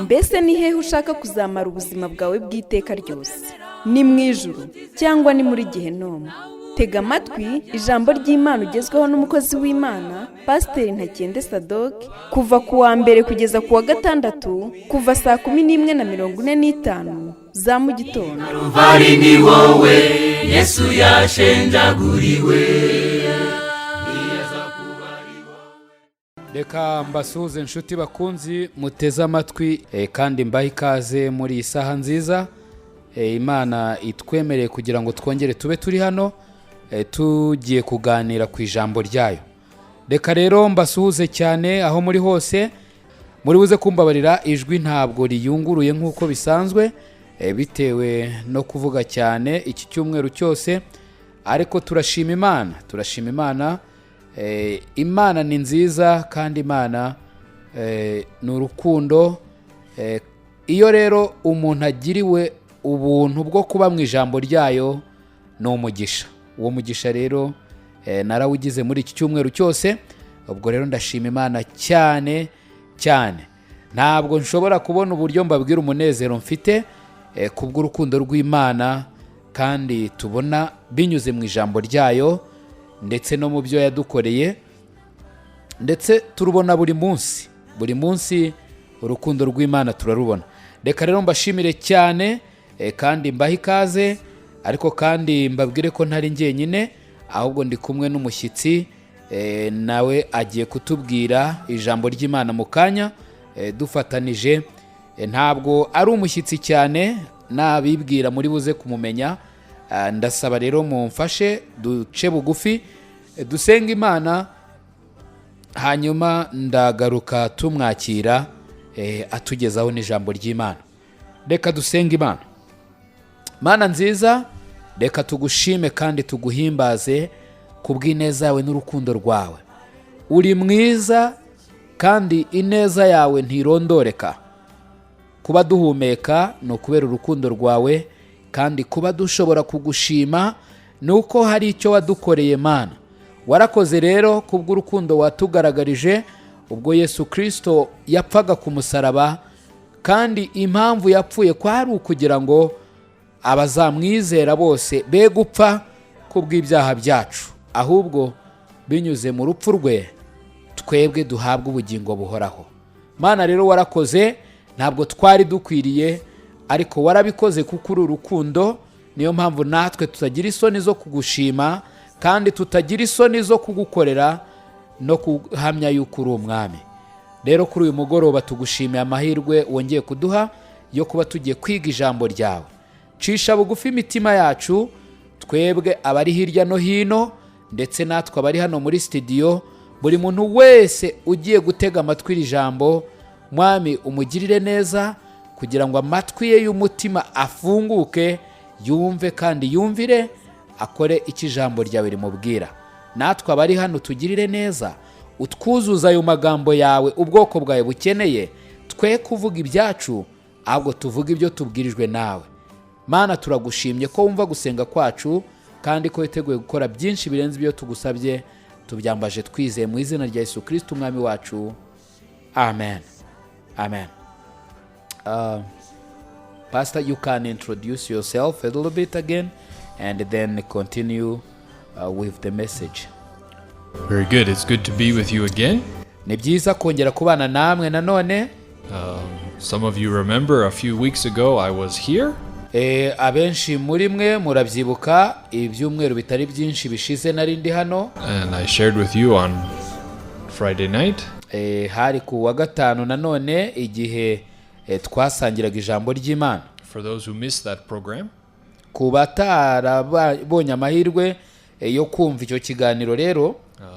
Mbese ni hehe ushaka kuzamara ubuzima bwawe bw'iteka ryose? Ni mu ijuru cyangwa ni muri Gehinomu? Tega amatwi ijambo ry'Imana ugezweho n'umukozi w'Imana Pasiteri Ntakende Sadoki kuva ku wa mbere kugeza ku wa gatandatu kuva saa 11:45 za mu gitondo. Calvary ni wowe Yesu yashenjaguriwe. Reka mbasuhuze inshuti bakunzi muteze amatwi kandi mbahe ikaze muri iyi saha nziza. Imana itwemereye kugira ngo twongere tube turi hano tugiye kuganira ku ijambo ryayo. Reka rero mbasuhuze cyane aho muri hose, muri buze kumbabarira ijwi ntabwo riyunguruye nk'uko bisanzwe bitewe no kuvuga cyane iki cyumweru cyose, ariko turashima Imana. Imana ni nziza kandi Imana ni urukundo. Iyo rero umuntu agiriwe ubuntu bwo kuba mu ijambo ryayo ni umugisha. Uwo mugisha rero narawugize muri iki cyumweru cyose. Ubwo rero ndashima Imana cyane. Ntabwo nshobora kubona uburyo mbabwira umunezero mfite kubw'urukundo rw'Imana kandi tubona binyuze mu ijambo ryayo ndetse no mu byo yadukoreye, ndetse turubona buri munsi urukundo rw'Imana turarubona. Reka rero mbashimire cyane kandi mbahe ikaze, ariko kandi mbabwire ko ntari njyenyine, ahubwo ndi kumwe n'umushyitsi nawe agiye kutubwira ijambo ry'Imana mu kanya dufatanije. Ntabwo ari umushyitsi cyane, nabibwira muri buze kumumenya. Ndasaba rero mumfashe duce bugufi dusenga Imana, hanyuma ndagaruka tumwakira atugezaho n'ijambo ry'Imana. Reka dusenga Imana. Mana nziza, reka tugushime kandi tuguhimbaze kubw'ineza yawe n'urukundo rwawe. Uri mwiza kandi ineza yawe ntirondoreka. Kuba duhumeka ni ukubera urukundo rwawe, kandi kuba dushobora kugushima ni uko hari icyo wadukoreye Mana. Warakoze rero kubw'urukundo watugaragarije ubwo Yesu Kristo yapfaga ku musaraba, kandi impamvu yapfuye kwari ukugira ngo abazamwizera bose be gupfa kubw'ibyaha byacu, ahubwo binyuze mu rupfu rwe twebwe duhabwa ubugingo buhoraho. Mana rero warakoze, ntabwo twari dukwiriye, ariko warabikoze kuko uri urukundo. Niyo mpamvu natwe tutagira isoni zo kugushima kandi tutagira isoni zo kugukorera no kuhamya yuko uri umwami. Rero kuri uyu mugoroba tugushimiye amahirwe wongeye kuduha yo kuba tugiye kwiga ijambo ryawe. Cisha bugufi imitima yacu, twebwe abari hirya no hino ndetse natwe abari hano muri studio, buri muntu wese ugiye gutega amatwi iri jambo, Mwami umugirire neza kugira ngo amatwi ye y'umutima afunguke, yumve kandi yumvire, akore icyo ijambo ryawe rimubwira. Natwe abari hano tugirire neza, utwuzuza ayo magambo yawe ubwoko bwawe bukeneye, twe kuvuga ibyacu ahubwo tuvuga ibyo tubwirijwe nawe. Mana turagushimye ko wumva gusenga kwacu kandi ko witeguye gukora byinshi birenze ibyo tugusabye. Tubyambaje twizeye mu izina rya Yesu Kristo umwami wacu, amen. Pastor, you can introduce yourself a little bit again and then continue with the message. Very good. It's good to be with you again. Ni byiza kongera kubana namwe nanone. Some of you remember a few weeks ago I was here. Abenshi muri mwe murabyibuka ibyumweru bitari byinshi bishize nari ndi hano. And I shared with you on Friday night. Hari ku wa gatanu nanone igihe twasangiraga ijambo ry'Imana. For those who missed that program, ku batarabonye amahirwe yo kumva icyo kiganiro rero,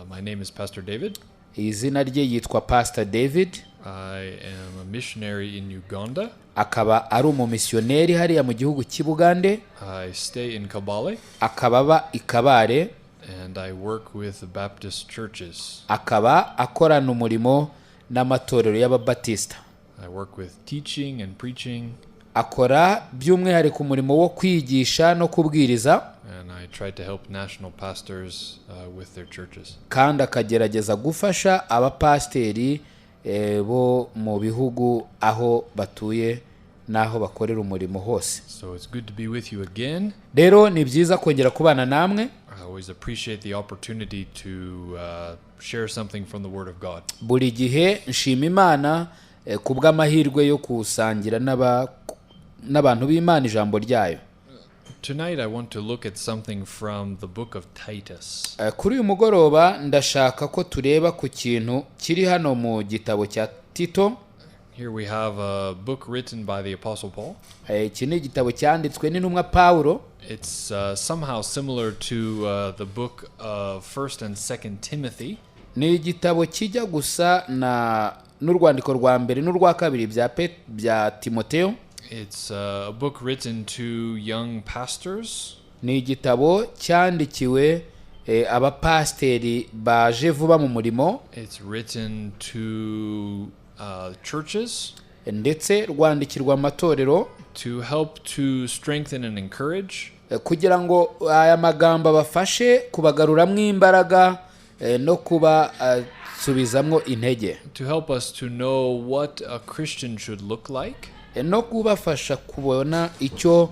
my name is Pastor David. Izina rye yitwa Pastor David. I am a missionary in Uganda. Akaba ari umumisiyoneri hariya mu gihugu cy'Ubugande. I stay in Kabale. Akaba aba i Kabare. And I work with the Baptist churches. Akaba akorana umurimo n'amatorero y'Ababatista. I work with teaching and preaching. Akora by'umwihariko umurimo wo kwigisha no kubwiriza. And I try to help national pastors with their churches. Kandi akagerageza gufasha abapasteri bo mu bihugu aho batuye n'aho bakorera umurimo hose. So it's good to be with you again. Rero ni byiza kongera kubana namwe. I always appreciate the opportunity to share something from the Word of God. Buri gihe nshima Imana kubw'amahirwe yo kusangira n'abantu b'Imana ijambo ryayo. Tonight I want to look at something from the book of Titus. Kuri uyu mugoroba ndashaka ko tureba ku kintu kiri hano mu gitabo cya Tito. Here we have a book written by the Apostle Paul. Iki ni igitabo cyanditswe n'intumwa Pawulo. It's somehow similar to the book of 1st and 2nd Timothy. Ni igitabo kijya gusa n'urwandiko rwa mbere n'urwa kabiri bya Timotheo. It's a book written to young pastors. Ni igitabo cyandikiwe abapasteri baje vuba mu murimo. It's written to churches. Ndetse rwandikirwa amatorero. To help to strengthen and encourage. Kugira ngo aya magambo abafashe kubagaruramo imbaraga no kubasubizamo intege. To help us to know what a Christian should look like. No kubafasha kubona icyo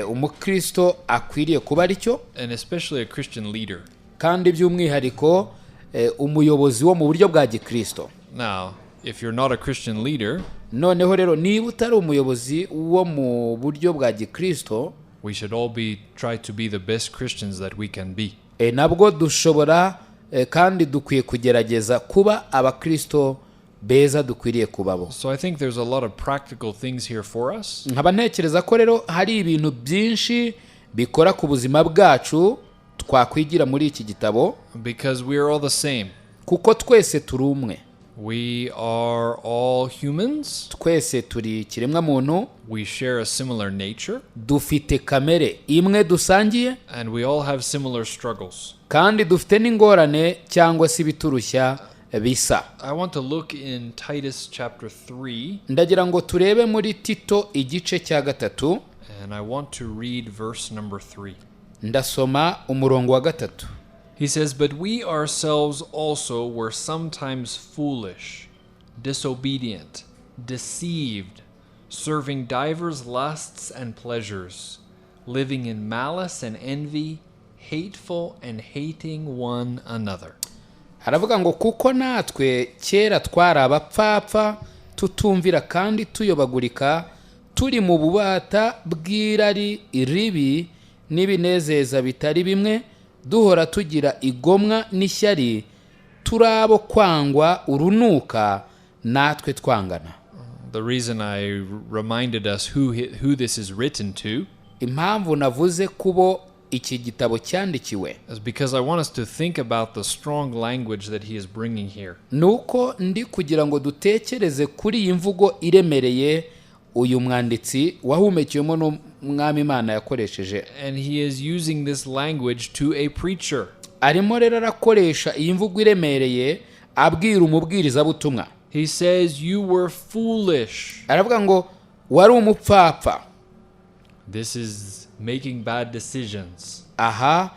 umukristo akwiriye kuba aricyo. And especially a Christian leader. Kandi by'umwihariko umuyobozi wo mu buryo bwa gikristo. Now, if you're not a Christian leader, noneho rero niba utari umuyobozi wo mu buryo bwa gikristo, we should all try to be the best Christians that we can be. Nabwo dushobora kandi dukwiye kugerageza kuba abakristo beza dukwiriye kubabo. So I think there's a lot of practical things here for us. Nkaba ntekereza ko rero hari ibintu byinshi bikora ku buzima bwacu twakwigira muri iki gitabo. Because we are all the same. Kuko twese turi umwe. We are all humans. Twese turi kiremwa muntu. We share a similar nature. Dufite kamere imwe dusangiye. And we all have similar struggles. Kandi dufite n'ingorane cyangwa se biturushya bisa. I want to look in Titus chapter 3. Ndagira ngo turebe muri Tito igice cya 3. And I want to read verse number 3. Ndasoma umurongo wa 3. He says, "But we ourselves also were sometimes foolish, disobedient, deceived, serving divers lusts and pleasures, living in malice and envy, hateful and hating one another." Haravuga ngo kuko natwe kera twari abapfapfa tutumvira kandi tuyobagurika turi mu bubata bw'irari iribi n'ibinezeza bitari bimwe, duhora tugira igomwa n'ishyari, turabo kwangwa urunuka natwe twangana. The reason I reminded us who this is written to, impamvu navuze kubo iki gitabo cyandikiwe, is because I want us to think about the strong language that he is bringing here. Nuko ndi kugira ngo dutekereze kuri iyi mvugo iremereye uyu mwanditsi wahumekeyemo n'umwami Imana yakoresheje. And he is using this language to a preacher. Arimo rero arakoresha iyi mvugo iremereye abwira umubwiriza butumwa. He says you were foolish. Aravuga ngo wari umupfapfa. This is making bad decisions. Aha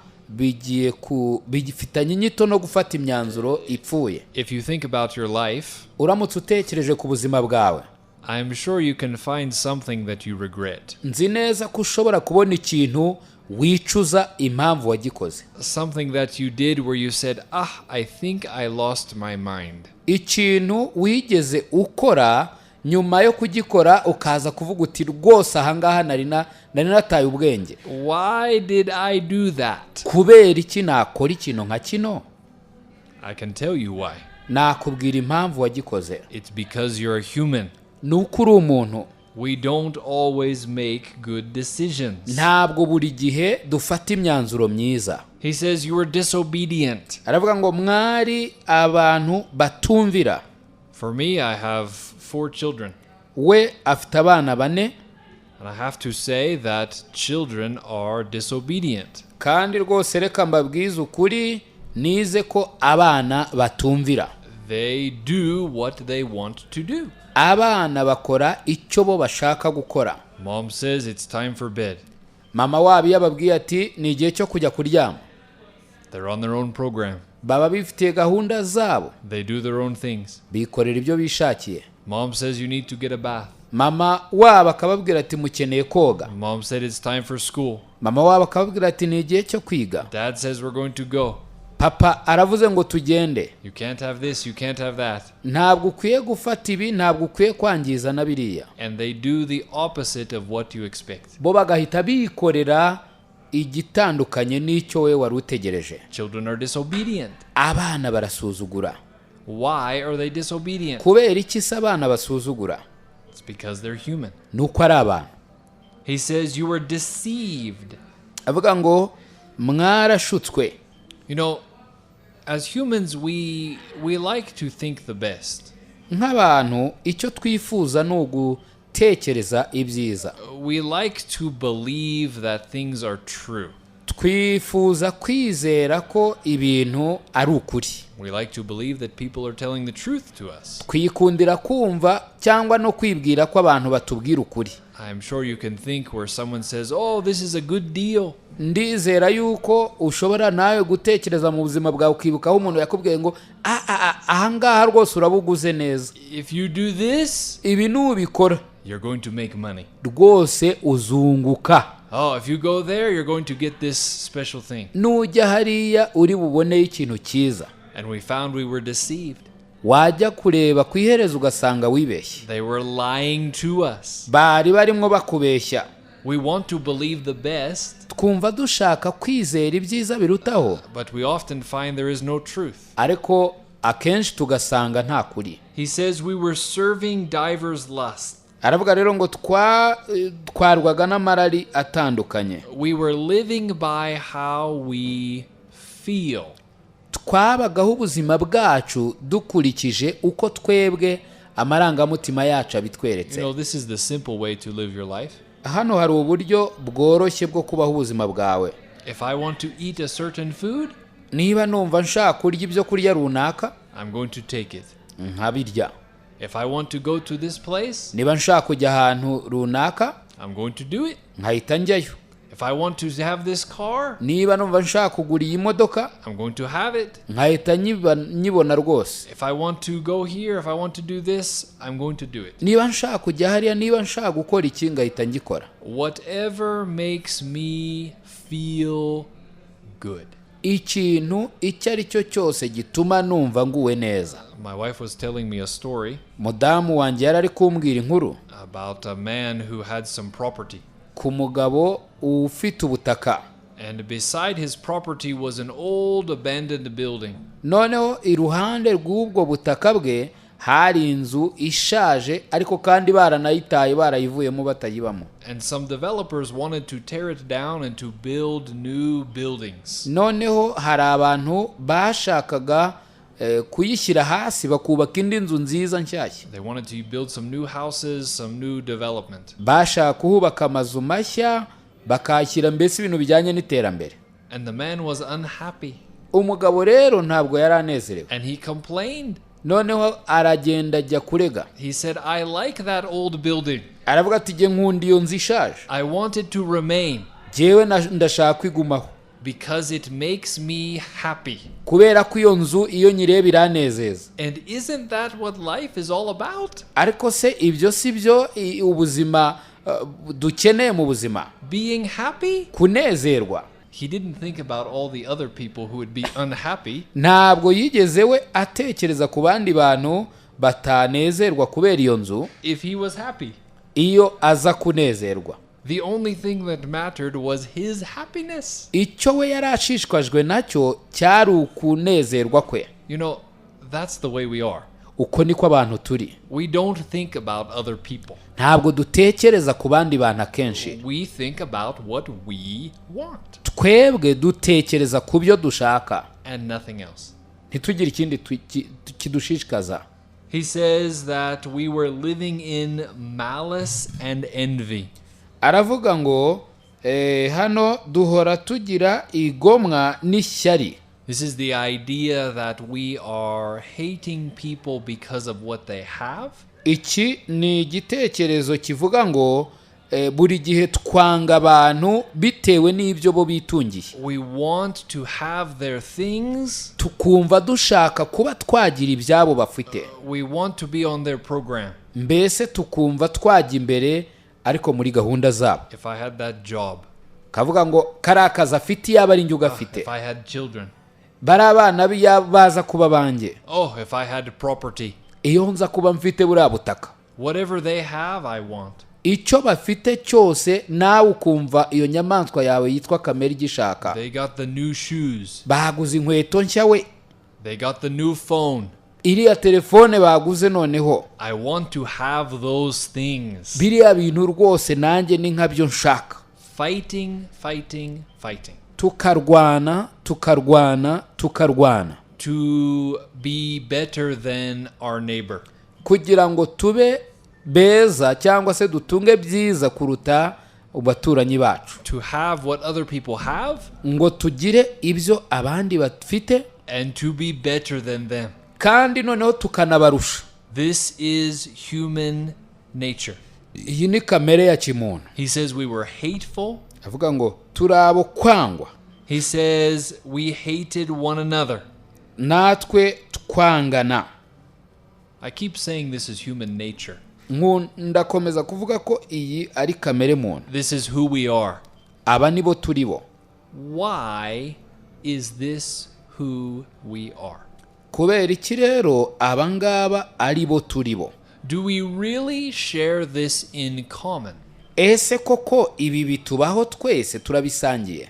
bigifitanye inyito no gufata imyanzuro ipfuye. If you think about your life, uramutse utekereje ku buzima bwawe, I'm sure you can find something that you regret. Nzi neza ko ushobora kubona ikintu wicuza impamvu wagikoze. Something that you did where you said, I think I lost my mind. Ikintu wigeze ukora nyuma yo kugikora ukaza kuvuga uti rwose ahangaha nari nataye ubwenge. Why did I do that? Kubera iki nakora ikintu nka kino? I can tell you why. Nakubwira impamvu wagikoze. It's because you're a human. Nuko uri umuntu. We don't always make good decisions. Ntabwo buri gihe dufata imyanzuro myiza. He says you were disobedient. Aravuga ngo mwari abantu batumvira. For me, I have 4 children. We afite abana 4. And I have to say that children are disobedient. Kandi rwose reka mbabwize ukuri nize ko abana batumvira. They do what they want to do. Abana bakora icyo bo bashaka gukora. Mom says it's time for bed. Mama wabo yababwiye ati ni igihe cyo kujya kuryama. They're on their own program. baba bifitiye gahunda zabo, They do their own things. bikorera ibyo bishakiye. Mom says you need to get a bath. Mama wabo akababwira ati mukeneye koga. Mom said it's time for school. Mama wabo akababwira ati ni igihe cyo kwiga. Dad says we're going to go. Papa aravuze ngo tugende. You can't have this, you can't have that. Ntabwo ukwiye gufata ibi, ntabwo ukwiye kwangiza na biriya. And they do the opposite of what you expect. Bo bagahita bikorera igitandukanye n'icyo we wari utegereje. Children are disobedient. Abana barasuzugura. Why are they disobedient? Kubera iki se abana basuzugura? It's because they're human. Nuko ari abantu. He says you were deceived. Avuga ngo mwarashutswe. You know, as humans we like to think the best. Nk'abantu icyo twifuza ni ugutekereza ibyiza. We like to believe that things are true. Twifuza kwizera ko ibintu ari ukuri. We like to believe that people are telling the truth to us. Twikundira kumva cyangwa no kwibwira ko abantu batubwira ukuri. I'm sure you can think where someone says, "Oh, this is a good deal." Ndizera yuko ushobora nawe gutekereza mu buzima bwawe ukibuka aho umuntu yakubwiye ngo ahangaha rwose urabuguze neza. If you do this, Ibi nubikora you're going to make money. rwose uzunguka. Oh, if you go there, you're going to get this special thing. Nujya hariya uri buboneyo ikintu cyiza. And we found we were deceived. Wajya kureba ku iherezo ugasanga wibeshye. They were lying to us. Bari barimo bakubeshya. We want to believe the best, Twumva dushaka kwizera ibyiza birutaho, but we often find there is no truth. ariko akenshi tugasanga nta kuri. He says we were serving divers lusts. Aravuga rero ngo twarwaga n'amarari atandukanye. We were living by how we feel. Twabagaho ubuzima bwacu dukurikije uko twebwe amarangamutima yacu You abitweretse. know, this is the simple way to live your life. Hano hari uburyo bworoshye bwo kubaho ubuzima bwawe. If I want to eat a certain food, Niba numva nshaka kurya ibyo kurya runaka, I'm going to take it. nkabirya. If I want to go to this place, Niba nshaka kujya ahantu runaka, I'm going to do it. nkahita njyayo. If I want to have this car, Niba numva nshaka kugura iyi modoka, I'm going to have it. nkahita nyibona rwose. If I want to go here, if I want to do this, I'm going to do it. Niba nshaka kujya hariya, niba nshaka gukora iki, ngahita ngikora. Whatever makes me feel good. Ikintu icyo ari cyo cyose gituma numva nguwe neza. My wife was telling me a story Mudamu wanjye yari ari kumbwira inkuru about a man who had some property. ku mugabo ufite ubutaka. And beside his property was an old abandoned building. Noneho iruhande rw'ubwo butaka bwe hari inzu ishaje, ariko kandi baranayitaye, barayivuyemo batayibamo. And some developers wanted to tear it down and to build new buildings. Noneho hari abantu bashakaga kuyishyira hasi bakubaka indi nzu nziza nshyashya. They wanted to build some new houses, some new development. Bashaka kuhubaka amazu mashya, bakashyira mbese ibintu bijyanye n'iterambere. And the man was unhappy. Umugabo rero ntabwo yari anezerewe. And he complained. Noneho aragenda ajya kurega. He said, I like that old building. Aravuga ati jye nkunda iyo nzu ishaje. I want it to remain. Jewe ndashaka kwigumaho. Because it makes me happy. Kubera ko iyo nzu iyo nyireba iranezeza. And isn't that what life is all about? Ariko se ibyo si byo ubuzima dukeneye mu buzima? Being happy? Kunezerwa. He didn't think about all the other people who would be unhappy. Ntabwo yigeze we atekereza ku bandi bantu batanezerwa kubera iyo nzu. If he was happy, iyo aza kunezerwa. the only thing that mattered was his happiness. Icyo we yari ashishikajwe nacyo cyari ukunezerwa kwe. You know, that's the way we are. Uko niko abantu turi. We don't think about other people. Ntabwo dutekereza ku bandi bantu akenshi. We think about what we want. Twebwe dutekereza ku byo dushaka. And nothing else. Ntitugire ikindi kidushishikaza. He says that we were living in malice and envy. Aravuga ngo hano duhora tugira igomwa n'ishyari. This is the idea that we are hating people because of what they have. Iki ni igitekerezo kivuga ngo buri gihe twanga abantu bitewe n'ibyo bo bitungiye. We want to have their things. Tukumva dushaka kuba twagira ibyabo bafite. We want to be on their program. Mbese tukumva twajya imbere ariko muri gahunda zabo. If I had that job. Kavuga ngo karakaza afite yaba ari njye ugafite. If I had children. Bari abana baza kuba banjye. Oh, if I had property. Iyo nza kuba mfite buriya butaka. Whatever they have, I want. Icyo bafite cyose nawe ukumva iyo nyamaswa yawe yitwa kamere igishaka. They got the new shoes. Baguze inkweto nshya we. They got the new phone. Iriya telefone baguze noneho. I want to have those things. Biriya bintu rwose nanjye ni nkabyo nshaka. Fighting. Tukarwana. To be better than our neighbor. Kugira ngo tube beza cyangwa se dutunge byiza kuruta ubaturanyi bacu. To have what other people have. Ngo tugire ibyo abandi bafite. And to be better than them. Kandi noneho tukanabarusha. This is human nature. Iyi ni kamere ya kimuntu. He says we were hateful. Avuga ngo turabo kwangwa. He says we hated one another. Natwe twangana. I keep saying this is human nature. Ndakomeza kuvuga ko iyi ari kamere muntu. This is who we are. Aba nibo turibo. Why is this who we are? Kubera iki rero abangaba ari bo turibo? Do we really share this in common? Ese koko ibi bitubaho twese turabisangiye?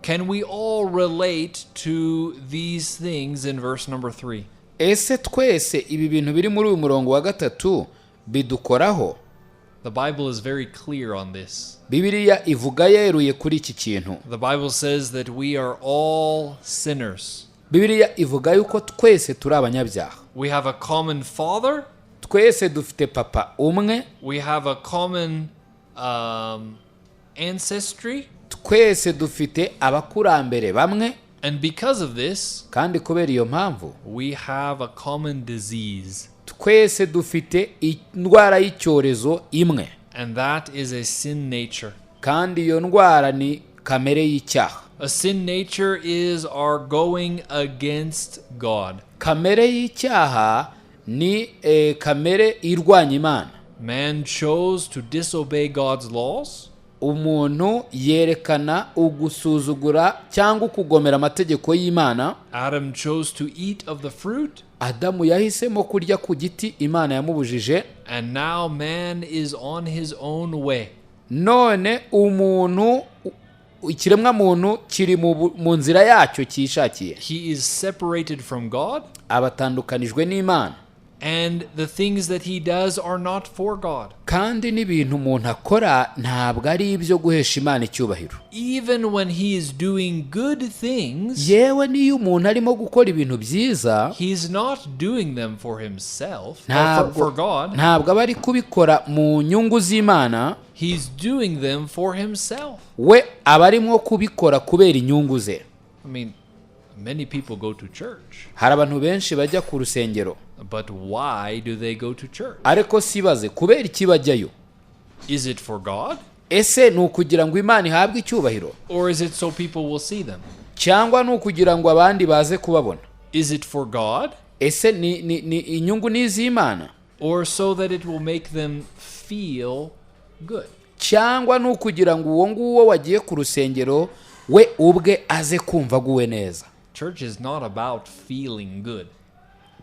Can we all relate to these things in verse number 3? Ese twese ibi bintu biri muri uyu murongo wa 3 bidukoraho? The Bible is very clear on this. Bibiliya ivuga yeruye kuri iki kintu. The Bible says that we are all sinners. Bibiliya ivuga yuko twese turi abanyabyaha. We have a common father. Twese dufite papa umwe. We have a common ancestry. Twese dufite abakurambere bamwe. And because of this, kandi kubera iyo mpamvu, we have a common disease. Twese dufite indwara y'icyorezo imwe. And that is a sin nature. Kandi iyo ndwara ni kamere y'icyaha. A sin nature is our going against God. Kamere y'icyaha ni kamere irwanya Imana. Man chose to disobey God's laws. Umuntu yerekana ugusuzugura cyangwa kugomera amategeko y'Imana. Adam chose to eat of the fruit. Adamu yahisemo kurya ku giti Imana yamubujije. And now man is on his own way. None umuntu ikiremwa muntu kiri mu nzira yacyo cyishakiye. He is separated from God. Abatandukanijwe n'Imana. And the things that he does are not for God. Kandi n'ibintu umuntu akora ntabwo ari ibyo guhesha Imana icyubahiro. Even when he is doing good things, yewe niyo umuntu arimo gukora ibintu byiza, he's not doing them for himself, for God. Ntabwo aba ari kubikora mu nyungu z'Imana. He's doing them for himself. We aba arimo kubikora kubera inyungu ze. I mean, many people go to church. Hari abantu benshi bajya ku rusengero. But why do they go to church? Ariko sibaze kubera iki bajyayo? Is it for God? Ese ni ukugira ngo Imana ihabwe icyubahiro? Or is it so people will see them? Cyangwa ni ukugira ngo abandi baze kubabona? Is it for God? Ese ni inyungu n'iz'Imana? Or so that it will make them feel good? Cyangwa ni ukugira ngo uwo nguwo wagiye ku rusengero we ubwe aze kumva guwe neza? Church is not about feeling good.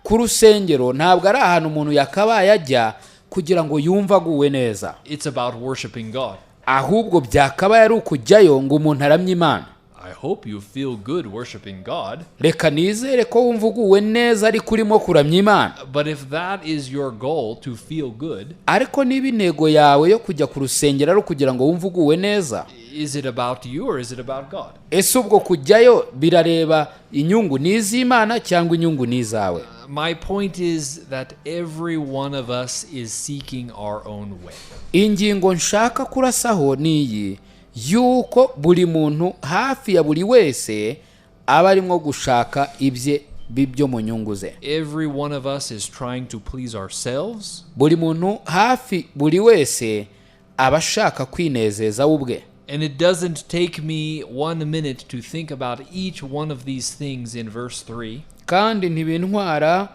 Ku rusengero ntabwo ari ahantu umuntu yakabaye ajya kugira ngo yumva aguwe neza. It's about worshiping God. Ahubwo byakabaye ari ukujyayo ngo umuntu aramye Imana. I hope you feel good worshiping God. Reka nizere ko wumva uguwe neza ari kurimo kuramya Imana. But if that is your goal, to feel good, ariko niba intego yawe yo kujya ku rusengero ari kugira ngo wumve uguwe neza, is it about you or is it about God? Ese ubwo kujyayo birareba inyungu n'iz'Imana cyangwa inyungu n'izawe? My point is that every one of us is seeking our own way. Ingingo nshaka kurasaho niyi yuko buri muntu hafi ya buri wese aba arimo gushaka ibye bibyo mu nyungu ze. Every one of us is trying to please ourselves. Buri muntu hafi buri wese aba ashaka kwinezeza we ubwe. And it doesn't take me 1 minute to think about each one of these things in verse 3. Kandi ntibintwara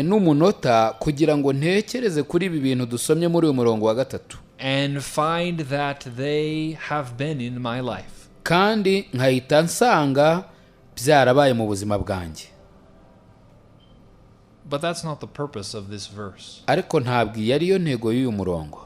n'umunota kugira ngo ntekereze kuri ibi bintu dusomye muri uyu murongo wa 3. And find that they have been in my life. Kandi nkahita nsanga byarabaye mu buzima bwanjye. But that's not the purpose of this verse. Ariko ntabwo iyi ariyo ntego y'uyu murongo.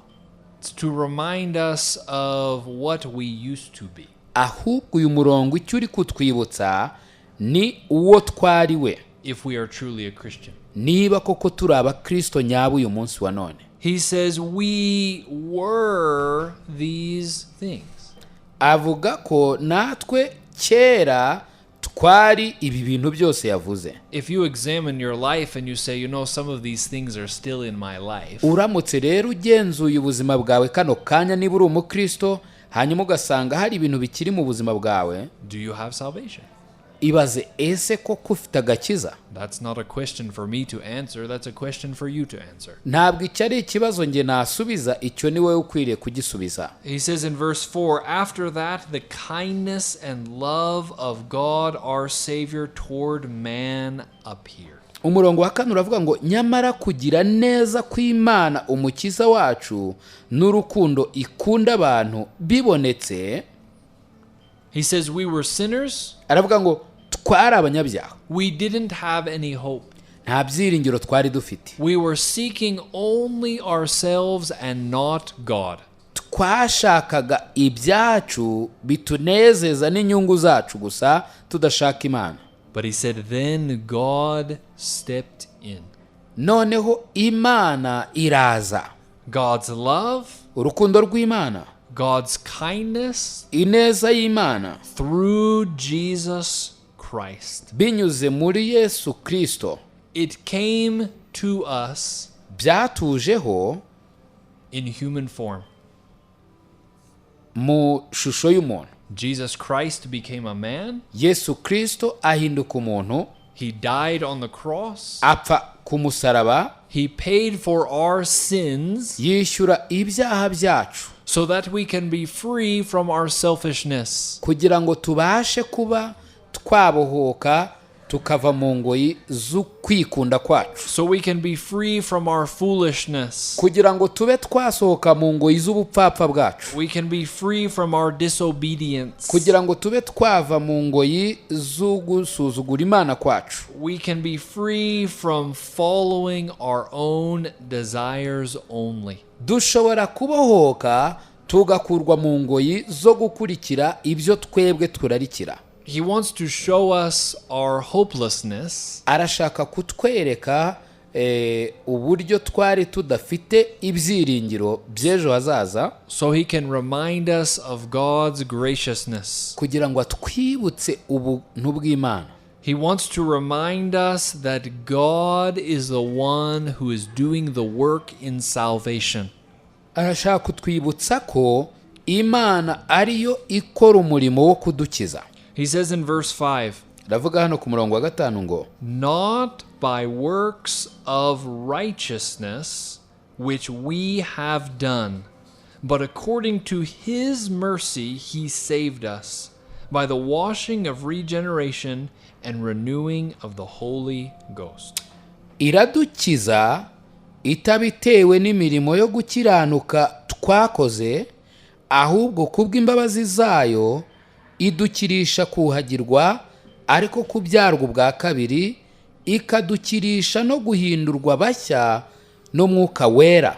It's to remind us of what we used to be. Ahubwo uyu murongo icyo uri kutwibutsa ni uwo twari we. If we are truly a Christian. Niba koko turi abakristo nyabo uyu munsi wa none. He says we were these things. Avuga ko natwe kera twari ibi bintu byose yavuze. If you examine your life and you say, you know, some of these things are still in my life. Uramutse rero ugenzuye ubuzima bwawe kano kanya niba uri umukristo hanyuma ugasanga hari ibintu bikiri mu buzima bwawe. Do you have salvation? Ibaze ese koko ufite agakiza? That's not a question for me to answer. That's a question for you to answer. Ntabwo icyo ari ikibazo nge nasubiza, icyo ni wowe ukwiriye kugisubiza. He says in verse 4, after that the kindness and love of God our Savior toward man appeared. Umurongo wa 4 uravuga ngo nyamara kugira neza kw'Imana umukiza wacu n'urukundo ikunda abantu bibonetse. He says we were sinners. Aravuga ngo twari abanyabyaha. We didn't have any hope. Nta byiringiro twari dufite. We were seeking only ourselves and not God. Twashakaga ibyacu bitunezeza n'inyungu zacu gusa tudashaka Imana. But he said then God stepped in. Noneho Imana iraza. God's love, Urukundo rw'Imana, God's kindness ineza y'Imana through Jesus Christ. binyuze muri Yesu Kristo. It came to us Byatujeho in human form. mu shusho y'umuntu. Jesus Christ became a man. Yesu Kristo ahinduka umuntu, He died on the cross. apfa ku musaraba, He paid for our sins yishyura ibyaha byacu so that we can be free from our selfishness. kugira ngo tubashe kuba twabohoka tukava mu ngoyi z'ukwikunda kwacu, So we can be free from our foolishness. kugira ngo tube twasohoka mu ngoyi z'ubupfapfa bwacu, We can be free from our disobedience. kugira ngo tube twava mu ngoyi z'ugusuzugura Imana kwacu, We can be free from following our own desires only. dushobora kubohoka tugakurwa mu ngoyi zo gukurikira ibyo twebwe turarikira. He wants to show us our hopelessness Arashaka kutwereka uburyo twari tudafite ibyiringiro by'ejo hazaza, so he can remind us of God's graciousness. kugira ngo atwibutse ubuntu bw'Imana. He wants to remind us that God is the one who is doing the work in salvation. Arashaka kutwibutsa ko Imana ariyo ikora umurimo wo kudukiza. He says in verse 5, Ndavuga hano ku murongo wa 5 ngo not by works of righteousness which we have done, but according to his mercy he saved us by the washing of regeneration and renewing of the Holy Ghost. iradukiza itabitewe n'imirimo yo gukiranuka twakoze, ahubwo kubw'imbabazi zayo idukirisha kuhagirwa, ariko kubyarwa ubwa kabiri, ikadukirisha no guhindurwa bashya n'Umwuka Wera.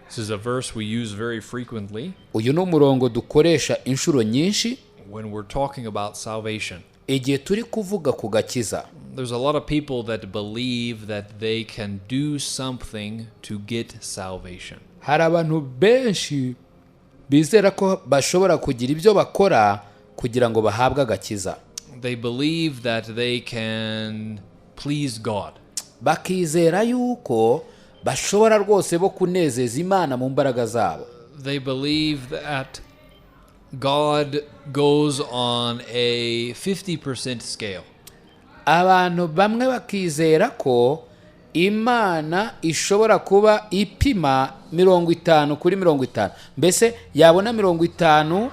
This is a verse we use very frequently Uyu ni umurongo dukoresha inshuro nyinshi when we're talking about salvation. igihe turi kuvuga ku gakiza. There's a lot of people that believe that they can do something to get salvation. Hari abantu benshi bizera ko bashobora kugira ibyo bakora kugira ngo bahabwe agakiza. They believe that they can please God. Bakizera yuko bashobora rwose bo kunezeza Imana mu mbaraga zabo. They believe that God goes on a 50% scale. Abantu bamwe bakizera ko imana ishobora kuba ipima 50 kuri 50, mbese yabona 50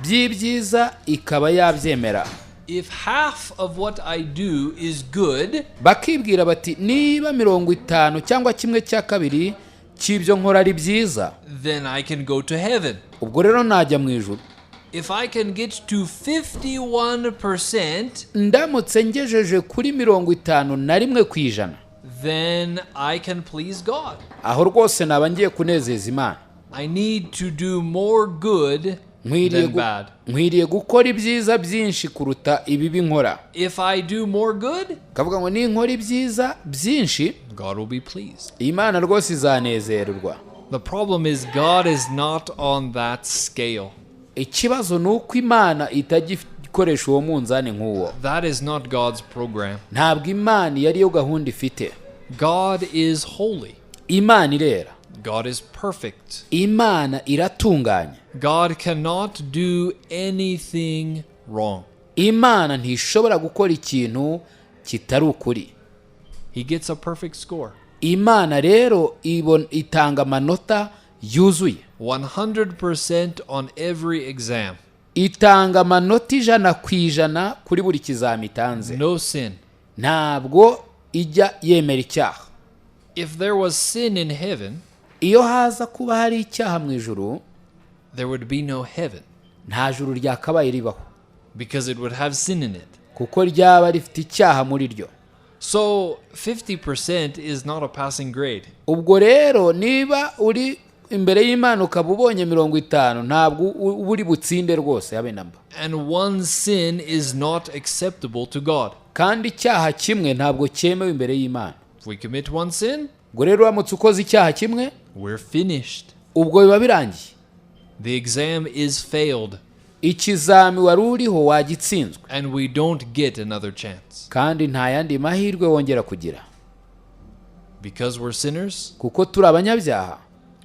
by'ibyiza ikaba yabyemera. If half of what I do is good, bakibwira bati niba 50 cyangwa kimwe cya kabiri cy'ibyo nkora ari byiza, then I can go to heaven. ubwo rero najya mu ijuru. If I can get to 51%, ndamutse ngejeje kuri 51%, then I can please God. aho rwose naba ngiye kunezeza Imana. I need to do more good than bad. nkwiriye gukora ibyiza byinshi kuruta ibibi nkora. If I do more good, kavuga ngo ninkora ibyiza byinshi, God will be pleased. Imana rwose izanezerwa. The problem is God is not on that scale. ikibazo ni uko Imana itagikoresha uwo munzani nk'uwo. That is not God's program. ntabwo Imana yariyo gahunda ifite. God is holy. Imana irera. God is perfect. Imana iratunganye. God cannot do anything wrong. Imana ntishobora gukora ikintu kitari ukuri. He gets a perfect score. Imana rero itanga amanota yuzuye. 100% on every exam. itanga amanota 100% kuri buri kizami itanze. No sin. ntabwo ijya yemera icyaha. If there was sin in heaven, iyo haza kuba hari icyaha mu ijuru, there would be no heaven, nta juru ryakabaye ribaho, because it would have sin in it. kuko ryaba rifite icyaha muri ryo. So 50% is not a passing grade. ubwo rero niba uri imbere y'Imana ukaba ubonye 50, ntabwo uri butsinde rwose habe namba. And one sin is not acceptable to God. kandi icyaha kimwe ntabwo cyemewe imbere y'Imana. If we commit one sin, ubwo rero uramutse ukoze icyaha kimwe, we're finished. ubwo biba birangiye. The exam is failed, ikizami wari uriho wagitsinzwe, and we don't get another chance. kandi nta yandi mahirwe wongera kugira. Because we're sinners, kuko turi abanyabyaha,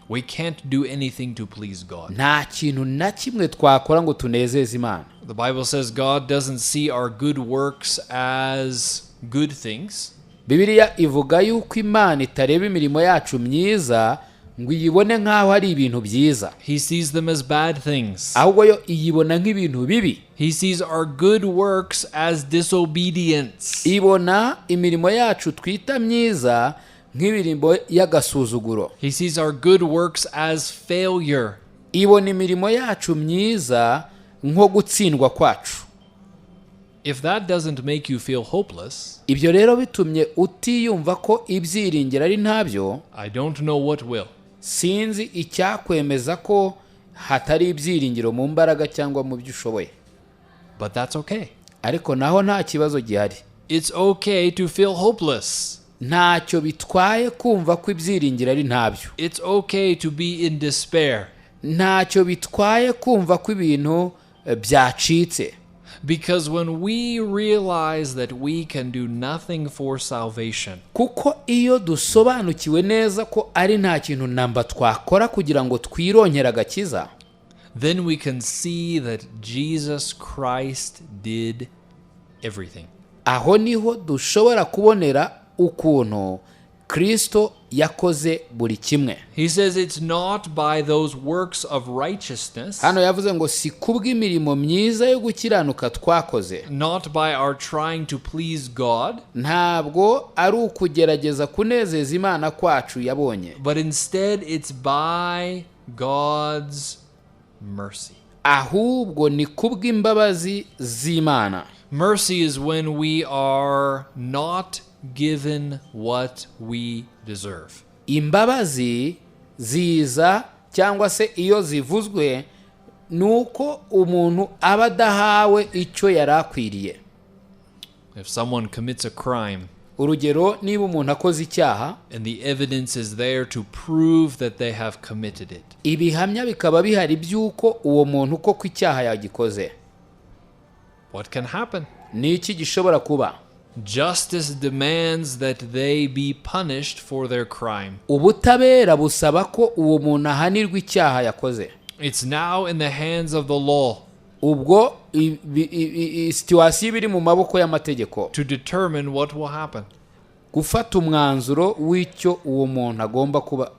we can't do anything to please God. nta kintu na kimwe twakora ngo tunezeze Imana. The Bible says God doesn't see our good works as good things. Bibiliya ivuga yuko Imana itareba imirimo yacu myiza ngo iyibone nk'aho ari ibintu byiza. He sees them as bad things. ahubwo yo iyibona nk'ibintu bibi. He sees our good works as disobedience. ibona imirimo yacu twita myiza nk'imirimo y'agasuzuguro. He sees our good works as failure. ibona imirimo yacu myiza nko gutsindwa kwacu. If that doesn't make you feel hopeless, ibyo rero bitumye utiyumva ko ibyiringiro ari ntabyo, I don't know what will. sinzi icyakwemeza ko hatari ibyiringiro mu mbaraga cyangwa mu byo ushoboye. But that's okay. ariko naho nta kibazo gihari. It's okay to feel hopeless. ntacyo bitwaye kumva ko ibyiringiro ari ntabyo. It's okay to be in despair. ntacyo bitwaye kumva ko ibintu byacitse. Because when we realize that we can do nothing for salvation, kuko iyo dusobanukiwe neza ko ari nta kintu namba twakora kugira ngo twironkere agakiza, then we can see that Jesus Christ did everything. aho niho dushobora kubonera ukuntu Kristo yakoze buri kimwe. He says it's not by those works of righteousness, hano yavuze ngo si kubw'imirimo myiza yo gukiranuka twakoze, not by our trying to please God, ntabwo ari ukugerageza kunezeza Imana kwacu yabonye, but instead it's by God's mercy. ahubwo ni kubw'imbabazi z'Imana. Mercy is when we are not given what we deserve. imbabazi ziza cyangwa se iyo zivuzwe nuko umuntu aba adahawe icyo yari akwiriye. If someone commits a crime urugero, niba umuntu akoze icyaha and the evidence is there to prove that they have committed it, ibihamya bikaba bihari by'uko uwo muntu koko icyaha yagikoze, what can happen? ni iki gishobora kuba? Justice demands that they be punished for their crime. ubutabera busaba ko uwo muntu ahanirwa icyaha yakoze. It's now in the hands of the law ubwo situwasiyo iri mu maboko y'amategeko to determine what will happen. gufata umwanzuro w'icyo uwo muntu agomba kuba.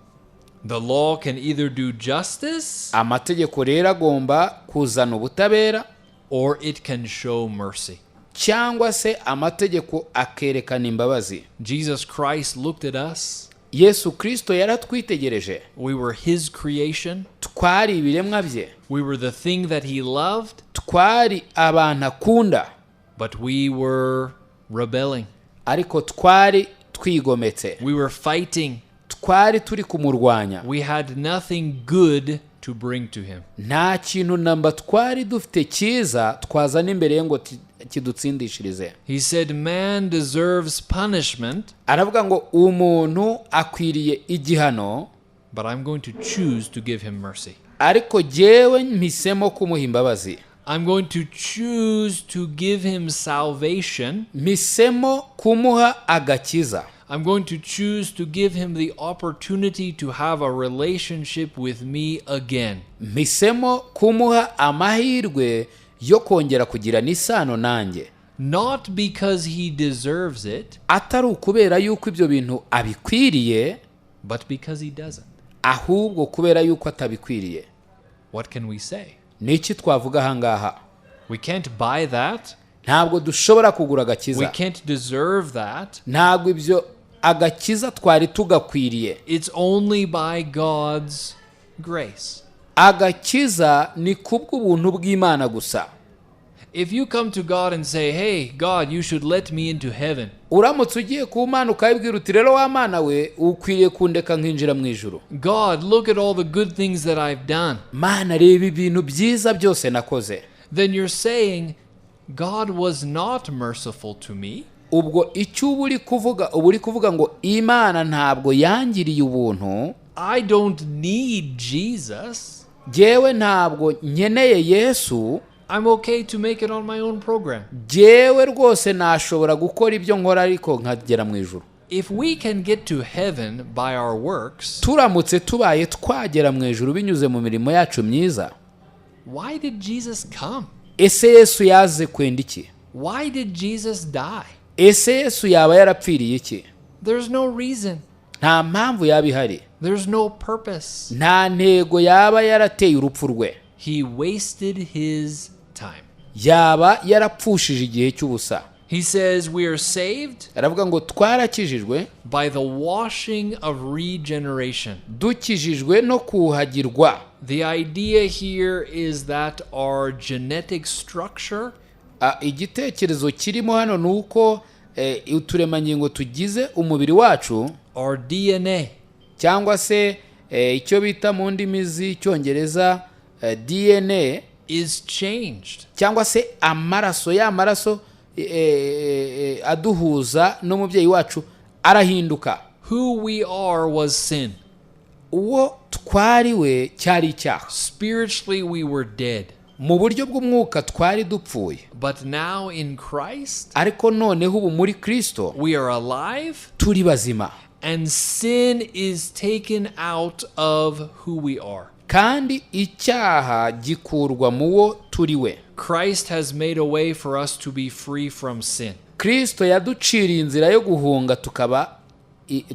The law can either do justice Amategeko rero agomba kuzana ubutabera, or it can show mercy. cyangwa se amategeko akerekana imbabazi. Jesus Christ looked at us. Yesu Kristo yaratwitegereje. We were his creation. Twari ibiremwa bye. We were the thing that he loved, Twari abantu akunda, but we were rebelling. ariko twari twigometse. We were fighting. Twari turi kumurwanya. We had nothing good to bring to him. Nta kintu namba twari dufite cyiza twazana imbere ye ngo kidutsindishirize. He said, man deserves punishment, Aravuga ngo umuntu akwiriye igihano, but I'm going to choose to give him mercy. ariko jyewe mpisemo kumuha imbabazi. I'm going to choose to give him salvation. Mpisemo kumuha agakiza. I'm going to choose to give him the opportunity to have a relationship with me again. Mpisemo kumuha amahirwe yo kongera kugira n'isano nanjye. Not because he deserves it, Atari ukubera yuko ibyo bintu abikwiriye, but because he doesn't. ahubwo kubera yuko atabikwiriye. What can we say? Niki twavuga ahangaha? We can't buy that. Ntabwo dushobora kugura We agakiza. can't deserve that. Ntabwo ibyo agakiza twari tugakwiriye. It's only by God's grace. Agakiza ni kubw'ubuntu bw'Imana gusa. If you come to God and say, hey, God, you should let me into heaven. Uramutse ugiye ku Mana ukayibwira uti rero wa Mana we ukwiriye kundeka nkinjira mu ijuru. God, look at all the good things that I've done. Mana reba ibintu byiza byose nakoze. Then you're saying, God was not merciful to me. Ubwo icyo uba uri kuvuga ngo Imana ntabwo yangiriye ubuntu. I don't need Jesus. Jyewe ntabwo nkeneye Yesu. I'm okay to make it on my own program. Jyewe rwose nashobora gukora ibyo nkora ariko nkagera mu ijuru. If we can get to heaven by our works, Turamutse tubaye twagera mu ijuru binyuze mu mirimo yacu myiza, why did Jesus come? ese Yesu yaze kwenda iki? Why did Jesus die? Ese Yesu yaba yarapfiriye iki? There's no reason. Nta mpamvu yaba ihari. There's no purpose. Nta ntego yaba yarateye urupfu rwe. He wasted his time. Yaba yarapfushije igihe cy'ubusa. He says we are saved Aravuga ngo twarakijijwe by the washing of regeneration. dukijijwe no kuhagirwa. The idea here is that our genetic structure Igitekerezo kirimo hano ni uko uturemangingo tugize umubiri wacu, our DNA, cyangwa se icyo bita mu ndimi z'icyongereza DNA, is changed. cyangwa se amaraso aduhuza n'umubyeyi wacu arahinduka. Who we are was sin. Uwo twariwe cyari icyaha. Spiritually we were dead. Mu buryo bw'umwuka twari dupfuye. But now in Christ, Ariko noneho ubu muri Kristo we are alive, turi bazima. and sin is taken out of who we are. Kandi icyaha gikurwa mu wo turi we. Christ has made a way for us to be free from sin. Kristo yaduciriye inzira yo guhunga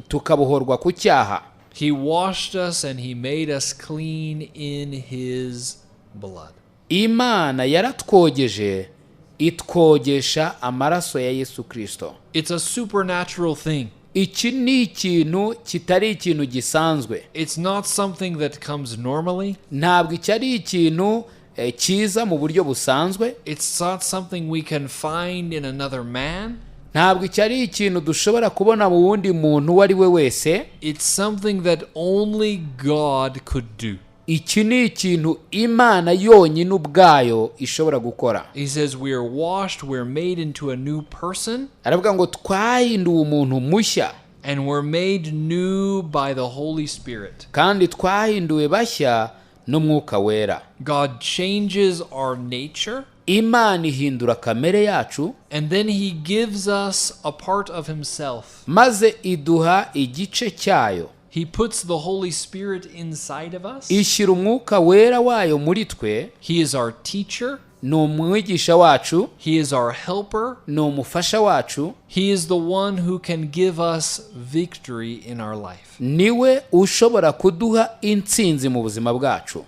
tukabohorwa ku cyaha. He washed us and he made us clean in his blood. Imana yaratwogeje itwogesha amaraso ya Yesu Kristo. It's a supernatural thing. Iki ni ikintu kitari ikintu gisanzwe. It's not something that comes normally. Ntabwo iki ari ikintu kiza mu buryo busanzwe. It's not something we can find in another man. Ntabwo iki ari ikintu dushobora kubona mu wundi muntu uwo ari we wese. It's something that only God could do. Iki ni ikintu Imana yonyine ubwayo ishobora gukora. He says we are washed, we're made into a new person. Aravuga ngo twahinduwe umuntu mushya. And we're made new by the Holy Spirit. Kandi twahinduwe bashya n'Umwuka Wera. God changes our nature. Imana ihindura kamere yacu. And then he gives us a part of himself. Maze iduha igice cyayo. He puts the Holy Spirit inside of us. Ishyira Umwuka Wera wayo muri twe. He is our teacher. ni umwigisha wacu, He is our helper. ni umufasha wacu, He is the one who can give us victory in our life. niwe ushobora kuduha intsinzi mu buzima bwacu.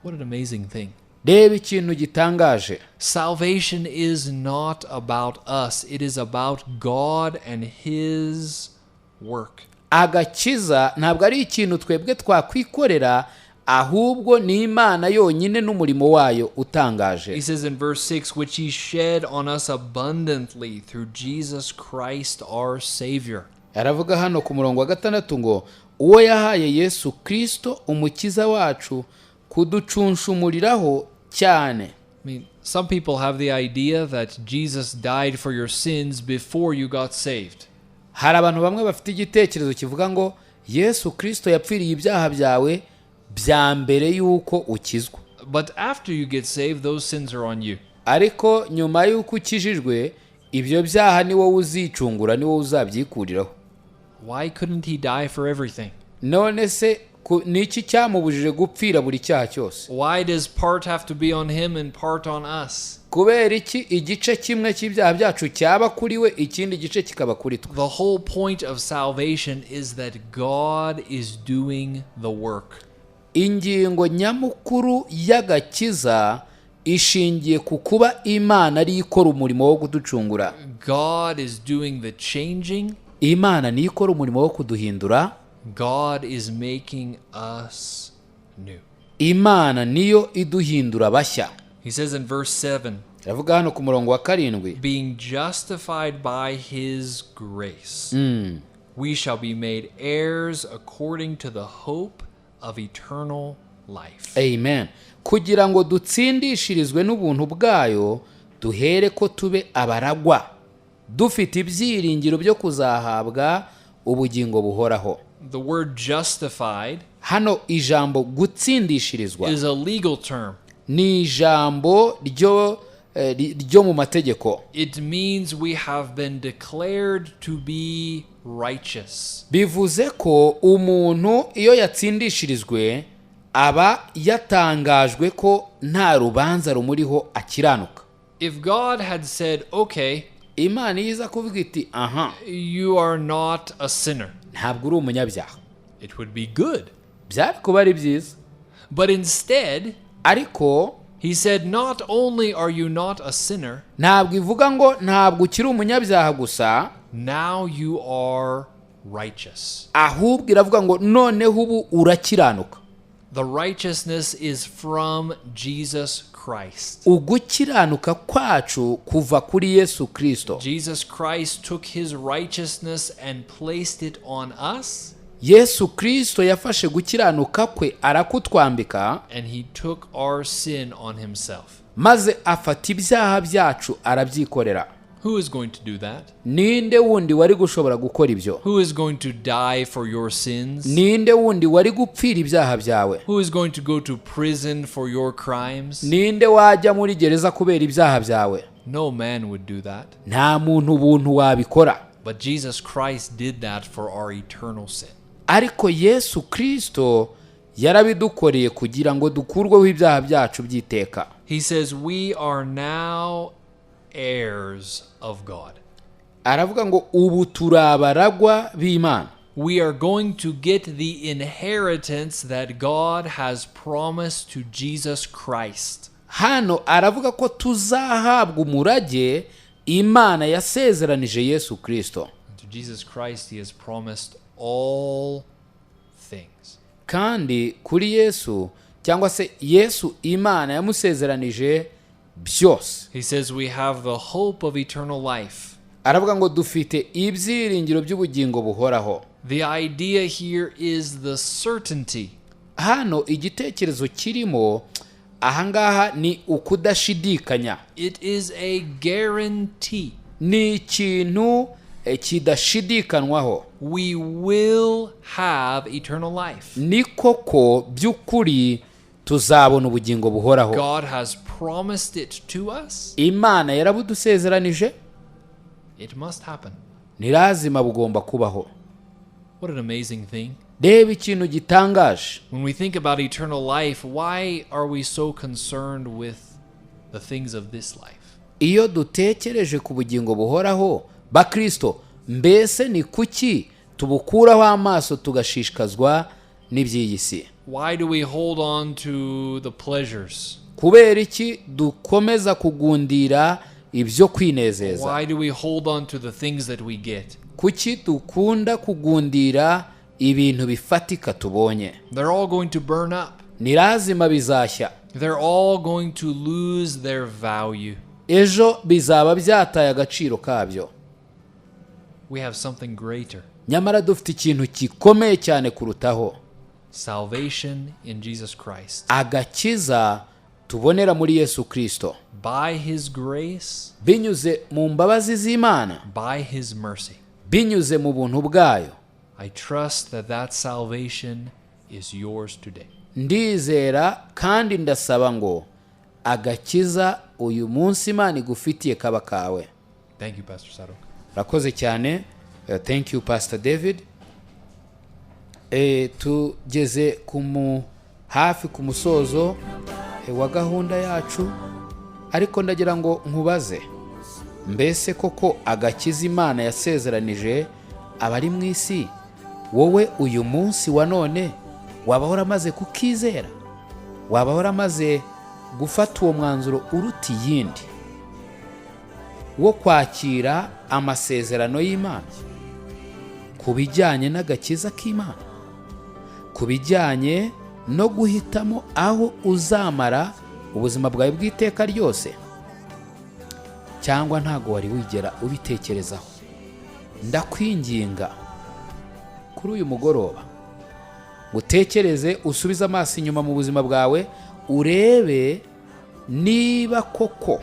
What an amazing thing. Reba ikintu gitangaje. Salvation is not about us. It is about God and His work. Agakiza ntabwo ari ikintu twebwe twakwikorera, ahubwo ni Imana yonyine n'umurimo wayo utangaje. He says in verse 6, which He shed on us abundantly through Jesus Christ our Savior. Aravuga hano ku murongo wa 6 ngo uwo yahaye Yesu Kristo umukiza wacu kuducunshumuriraho cyane. I mean, some people have the idea that Jesus died for your sins before you got saved. Hari abantu bamwe bafite igitekerezo kivuga ngo Yesu Kristo yapfiriye ibyaha byawe bya mbere yuko ukizwa. But after you get saved, those sins are on you. Ariko nyuma yuko ukijijwe ibyo byaha ni wowe uzicungura, ni wowe uzabyikuriraho. Why couldn't He die for everything? None se niki cyamubujije gupfira buri cyaha cyose? Why does part have to be on Him and part on us? Kubera iki igice kimwe cy'ibyaha byacu cyaba kuri we, ikindi gice kikaba kuri twe? The whole point of salvation is that God is doing the work. Ingingo nyamukuru y'agakiza ishingiye ku kuba Imana ari ikora umurimo wo kuducungura. God is doing the changing. Imana ni ikora umurimo wo kuduhindura. God is making us new. Imana niyo iduhindura bashya. He says in verse 7, Aravuga hano ku murongo wa 7, being justified by His grace, we shall be made heirs according to the hope of eternal life. Amen. Kugira ngo dutsindishirizwe n'ubuntu bwayo, duhere ko tube abaragwa, dufite ibyiringiro byo kuzahabwa ubugingo buhoraho. The word justified Hano ijambo gutsindishirizwa is a legal term. ni ijambo ryo mu mategeko. It means we have been declared to be righteous. Bivuze ko umuntu iyo yatsindishirizwe aba yatangajwe ko nta rubanza rumuriho akiranuka. If God had said, okay, Imana iza kuvuga iti aha, you are not a sinner, ntabwo uri umunyabyaha, it would be good. byari kuba ari byiza. But instead, Ariko He said, not only are you not a sinner, ntabwo ivuga ngo ntabwo ukiri umunyabyaha gusa, now you are righteous. ahubwo iravuga ngo noneho ubu urakiranuka. The righteousness is from Jesus Christ. Ugukiranuka kwacu kuva kuri Yesu Kristo. Jesus Christ took His righteousness and placed it on us, Yesu Kristo yafashe gukiranuka kwe arakutwambika, and He took our sin on Himself. maze afata ibyaha byacu arabyikorera. Who is going to do that? Ninde wundi wari gushobora gukora ibyo? Who is going to die for your sins? Ninde wundi wari gupfira ibyaha byawe? Who is going to go to prison for your crimes? Ninde wajya muri gereza kubera ibyaha byawe? No man would do that. Nta muntu buntu wabikora. But Jesus Christ did that for our eternal sin. Ariko Yesu Kristo yarabidukoreye kugira ngo dukurweho ibyaha byacu by'iteka. He says we are now heirs of God. Aravuga ngo ubu turabaragwa b'Imana. We are going to get the inheritance that God has promised to Jesus Christ. Hano aravuga ko tuzahabwa umurage Imana yasezeranije Yesu Kristo. To Jesus Christ He has promised all things. Kandi kuri Yesu cyangwa se Yesu Imana yamusezeranije byose. He says we have the hope of eternal life. Aravuga ngo dufite ibyiringiro by'ubugingo buhoraho. The idea here is the certainty. Hano igitekerezo kirimo ahangaha ni ukudashidikanya. It is a guarantee. Ni ikintu kidashidikanwaho. We will have eternal life. Ni koko by'ukuri tuzabona ubugingo buhoraho. God has promised it to us. Imana yarabudusezeranije. It must happen. Ni lazima bugomba kubaho. What an amazing thing. Reba ikintu gitangaje. When we think about eternal life, why are we so concerned with the things of this life. iyo dutekereje ku bugingo buhoraho bakristo, mbese ni kuki tubukuraho amaso tugashishikazwa n'iby'iyi si? Why do we hold on to the pleasures? Kubera iki dukomeza kugundira ibyo kwinezeza? Why do we hold on to the things that we get? Kuki dukunda kugundira ibintu bifatika tubonye? They're all going to burn up. Ni lazima bizashya. They're all going to lose their value. Ejo bizaba byataye agaciro kabyo. We have something greater. Nyamara dufite ikintu gikomeye cyane kurutaho. Salvation in Jesus Christ. Agakiza tubonera muri Yesu Kristo. By His grace. Binyuze mu mbabazi z'Imana. By His mercy. Binyuze mu buntu bwayo. I trust that that salvation is yours today. Ndizera kandi ndasaba ngo agakiza uyu munsi Imana igufitiye kaba kawe. Thank you, Pastor Sadok. Rakoze cyane. Thank you, Pastor David. Tugeze hafi ku musozo wa gahunda yacu, ariko ndagira ngo nkubaze, mbese koko agakiza Imana yasezeranije abari mu isi, wowe uyu munsi wa none waba waramaze kukizera? Waba waramaze gufata uwo mwanzuro uruta iyindi wo kwakira amasezerano y'Imana ku bijyanye n'agakiza k'Imana, ku bijyanye no guhitamo aho uzamara ubuzima bwawe bw'iteka ryose? Cyangwa ntago wari wigera ubitekerezaho? Ndakwinginga kuri uyu mugoroba utekereze, usubize amaso inyuma mu buzima bwawe, urebe niba koko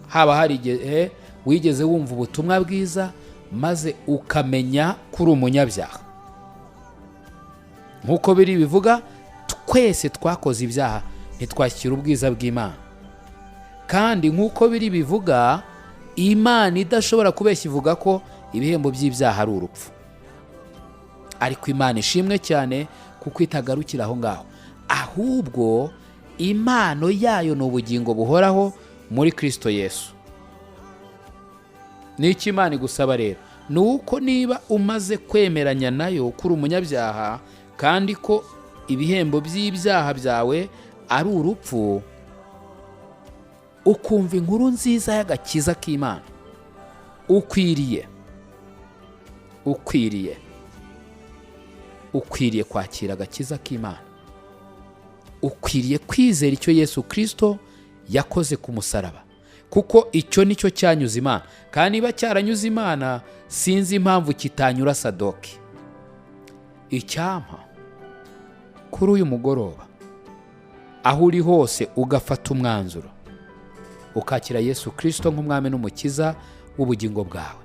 haba hari igihe wigeze wumva ubutumwa bwiza maze ukamenya kuri umunyabyaha. Nk'uko biri bivuga, twese twakoze ibyaha ntitwakira ubwiza bw'Imana, kandi nk'uko biri bivuga, Imana idashobora kubeshya ivuga ko ibihembo by'ibyaha ari urupfu. Ariko Imana ishimwe cyane kuko itagarukira aho ngaho, ahubwo impano yayo ni ubugingo buhoraho muri Kristo Yesu. N'iki Imana igusaba rero ni uko niba umaze kwemeranya nayo kuri umunyabyaha kandi ko ibihembo by'ibyaha byawe ari urupfu, ukumva inkuru nziza y'agakiza k'Imana, ukwiriye kwakira agakiza k'Imana. Ukwiriye kwizera icyo Yesu Kristo yakoze ku musaraba, kuko icyo nicyo cyanyuze Imana. Kandi niba cyaranyuze Imana, sinzi impamvu kitanyura Sadoki. Icyampa kuri uyu mugoroba, aho uri hose, ugafata umwanzuro ukakira Yesu Kristo nk'umwami n'umukiza w'ubugingo bwawe.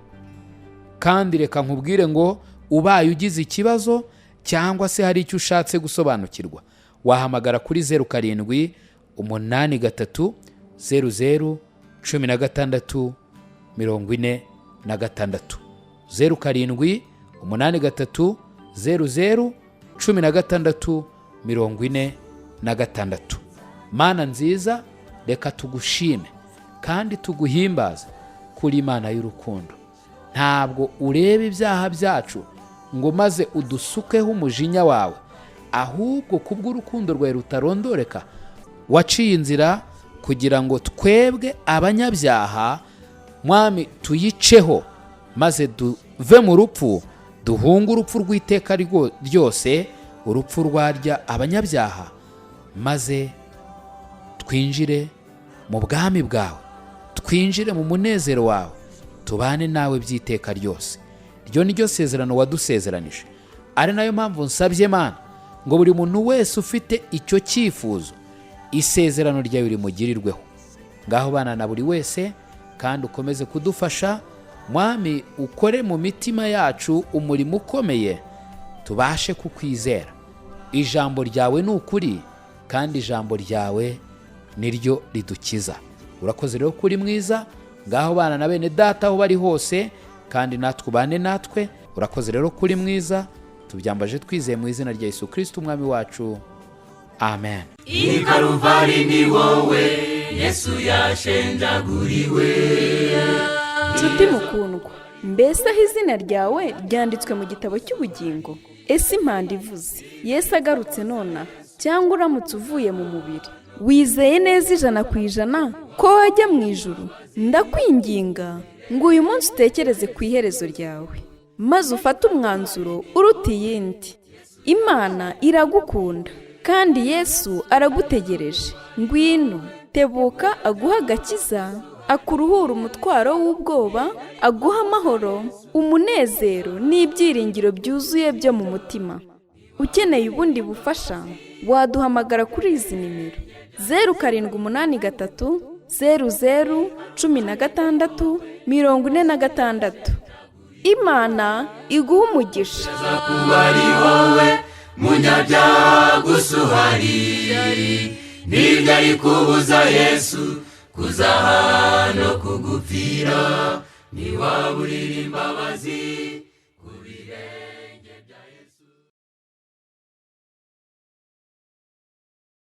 Kandi reka nkubwire ngo, ubaye ugize ikibazo cyangwa se hari icyo ushatse gusobanukirwa, wahamagara kuri 07 83 00 16 46, 07 83 00 16 46. Mana nziza, reka tugushime kandi tuguhimbaze kuri Imana y'urukundo. Ntabwo ureba ibyaha byacu ngo maze udusukeho umujinya wawe, ahubwo kubw'urukundo rwawe rutarondoreka waciye inzira kugira ngo twebwe abanyabyaha, Mwami, tuyiceho maze duve mu rupfu, duhunge urupfu rw'iteka ryose, urupfu rwarya abanyabyaha, maze twinjire mu bwami bwawe, twinjire mu munezero wawe, tubane nawe by'iteka ryose. Iryo ni ryo sezerano wadusezeranije. Ari nayo mpamvu nsabye Mana ngo buri muntu wese ufite icyo cyifuzo, isezerano ryawe rimugirirweho. Ngaho bana na buri wese, kandi ukomeze kudufasha Mwami, ukore mu mitima yacu umurimo ukomeye, tubashe kukwizera. Ijambo ryawe ni ukuri, kandi ijambo ryawe niryo ridukiza. Urakoze rero kuri mwiza. Ngaho bana na bene data aho bari hose, kandi natwe ubane natwe. Urakoze rero kuri mwiza. Tubyambaje twizeye mu izina rya Yesu Kristo umwami wacu. amen. I Calvary ni wowe Yesu yashenjaguriwe. nshuti mukundwa, mbese aho izina ryawe ryanditswe mu gitabo cy'ubugingo? Ese impanda ivuze Yesu agarutse nona, cyangwa uramutse uvuye mu mubiri, wizeye neza 100% ko wajya mu ijuru? Ndakwinginga ngo uyu munsi utekereze ku iherezo ryawe, maze ufate umwanzuro uruta iyindi. Imana iragukunda kandi Yesu aragutegereje. Ngwino, tebuka aguha agakiza, akuruhura umutwaro w'ubwoba, aguha amahoro, umunezero n'ibyiringiro byuzuye byo mu mutima. Ukeneye ubundi bufasha, waduhamagara kuri izi nimero: 0783 00 16 46. Imana iguha umugisha. Kuba ari wowe munyabyaha gusa uhari, ntibyari kubuza Yesu kuza hano kugupfira, niwaburira imbabazi ku birenge.